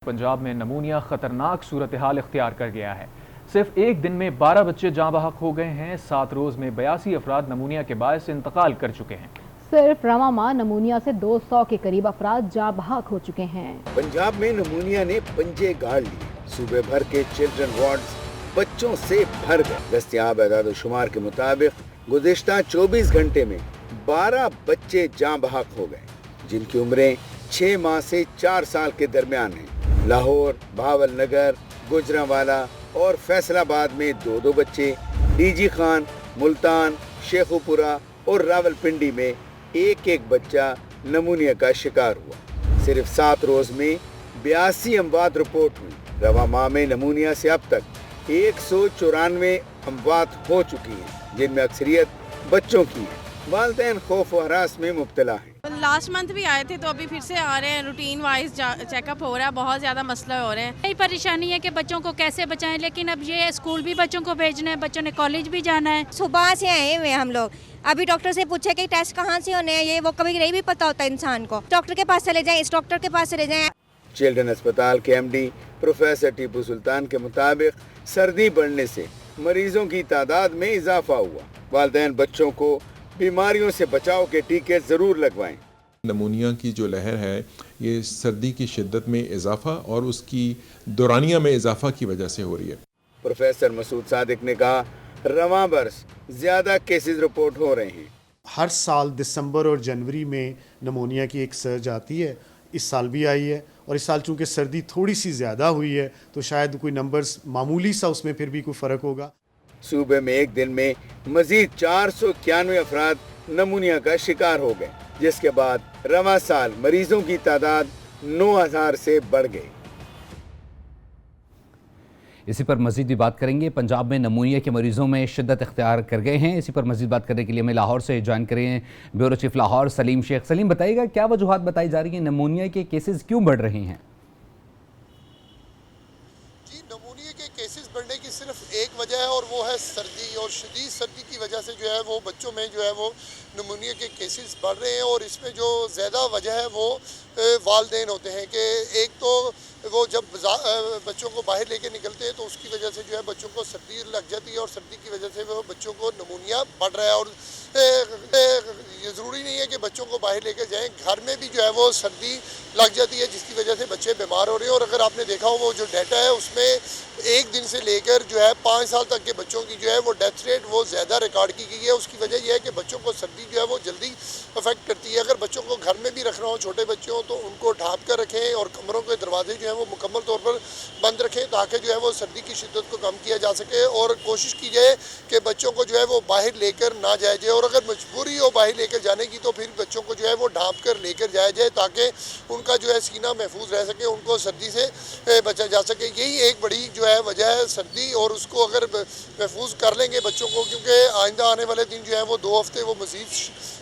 पंजाब में नमूनिया खतरनाक सूरत-ए-हाल इख्तियार कर गया है। सिर्फ एक दिन में 12 बच्चे जाँ बहक हो गए हैं। 7 रोज में 82 अफराद नमूनिया के बायस इंतकाल कर चुके हैं। सिर्फ रवां माह नमूनिया से 200 के करीब अफराद जाँ बहक हो चुके हैं। पंजाब में नमूनिया ने पंजे गाड़ लिए। सूबे भर के चिल्ड्रन वार्ड्स बच्चों से भर गए। दस्तयाब एदाद-ओ-शुमार के मुताबिक गुज़िश्ता 24 घंटे में 12 बच्चे जाँ बहक हो गए, जिनकी उम्रें 6 माह से 4 साल के दरमियान हैं। लाहौर, भावलनगर, गुजरांवाला और फैसलाबाद में 2-2 बच्चे, डीजी खान, मुल्तान, शेखुपुरा और रावलपिंडी में 1-1 बच्चा नमूनिया का शिकार हुआ। सिर्फ 7 रोज में 82 अमवात रिपोर्ट हुई। रवां माह में नमूनिया से अब तक 194 अमवात हो चुकी हैं, जिनमें अक्सरियत बच्चों की है। वालिदैन खौफ व हरास में मुब्तला हैं। लास्ट मंथ भी आए थे तो अभी फिर से आ रहे हैं। रूटीन वाइज चेकअप हो रहा है, बहुत ज़्यादा मसले हो रहे हैं। यही परेशानी है कि बच्चों को कैसे बचाएं, लेकिन अब ये स्कूल भी बच्चों को भेजना है, बच्चों ने कॉलेज भी जाना है। सुबह से आए हुए हम लोग, अभी डॉक्टर से पूछे कि टेस्ट कहाँ से होने हैं, ये वो कभी नहीं भी पता होता इंसान को। डॉक्टर के पास चले जाएं, इस डॉक्टर के पास चले जाएं। चिल्ड्रन अस्पताल के एमडी प्रोफेसर टीपू सुल्तान के मुताबिक सर्दी बढ़ने से मरीजों की तादाद में इजाफा हुआ। वालिदैन बच्चों को बीमारियों से बचाव के टीके जरूर लगवाएं। नमूनिया की जो लहर है ये सर्दी की शिद्दत में इजाफा और उसकी दौरानिया में इजाफा की वजह से हो रही है। प्रोफेसर मसूद सादिक ने कहा, रवां बरस ज्यादा केसेस रिपोर्ट हो रहे हैं। हर साल दिसंबर और जनवरी में नमूनिया की एक सर्ज आती है। इस साल भी आई है, और इस साल चूँकि सर्दी थोड़ी सी ज़्यादा हुई है तो शायद कोई नंबर्स मामूली सा उसमें फिर भी कोई फ़र्क होगा। सूबे में एक दिन में मजीद 491 अफराद नमूनिया का शिकार हो गए, जिसके बाद रवां साल मरीजों की तादाद 9000 से बढ़ गई। इसी पर मज़ीद भी बात करेंगे। पंजाब में नमूनिया के मरीजों में शिद्दत इख्तियार कर गए हैं। इसी पर मज़ीद बात करने के लिए हमें लाहौर से ज्वाइन करें ब्यूरो चीफ लाहौर सलीम शेख। सलीम, बताइएगा क्या वजूहात बताई जा रही हैं, नमूनिया के केसेस क्यों बढ़ रहे हैं? नमूनिया के केसेस बढ़ने की सिर्फ एक वजह है, और वो है सर्दी। और शदीद सर्दी की वजह से जो है वो बच्चों में जो है वो नमूनिया के केसेस बढ़ रहे हैं। और इसमें जो ज़्यादा वजह है वो वालिदैन होते हैं कि एक तो वो जब बच्चों को बाहर लेके निकलते हैं तो उसकी वजह से जो है बच्चों को सर्दी लग जाती है, और सर्दी की वजह से वो बच्चों को नमूनिया बढ़ रहा है। और ये ज़रूरी नहीं है कि बच्चों को बाहर लेकर जाएं, घर में भी जो है वो सर्दी लग जाती है, जिसकी वजह से बच्चे बीमार हो रहे हैं। और अगर आपने देखा हो वो जो डाटा है उसमें एक दिन से लेकर जो है 5 साल तक के बच्चों की जो है वो डेथ रेट वो ज़्यादा रिकॉर्ड की गई है। उसकी वजह यह है कि बच्चों को सर्दी जो है वो जल्दी अफेक्ट करती है। अगर बच्चों को घर में भी रखना हो, छोटे बच्चे हों, तो उनको ढाँप कर रखें और कमरों के दरवाजे जो है वो मुकम्मल तौर पर बंद रखें, ताकि जो है वो सर्दी की शिद्दत को कम किया जा सके। और कोशिश की जाए कि बच्चों को जो है वो बाहर लेकर ना जाया जाए, और अगर मजबूरी हो बाहर लेकर जाने की तो फिर बच्चों को जो है वो ढाँप कर लेकर जाया जाए, ताकि उनका जो है सीना महफूज रह सके, उनको सर्दी से बचा जा सके। यही एक बड़ी जो है वजह है सर्दी, और उसको अगर महफूज कर लेंगे बच्चों को, क्योंकि आइंदा आने वाले दिन जो है वो 2 हफ्ते वो मज़ीद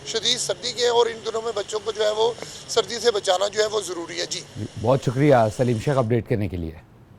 शदीद सर्दी के हैं, और इन दिनों में बच्चों को जो है वो सर्दी से बचाना जो है वो ज़रूरी है। जी बहुत शुक्रिया सलीम शेख अपडेट करने के लिए।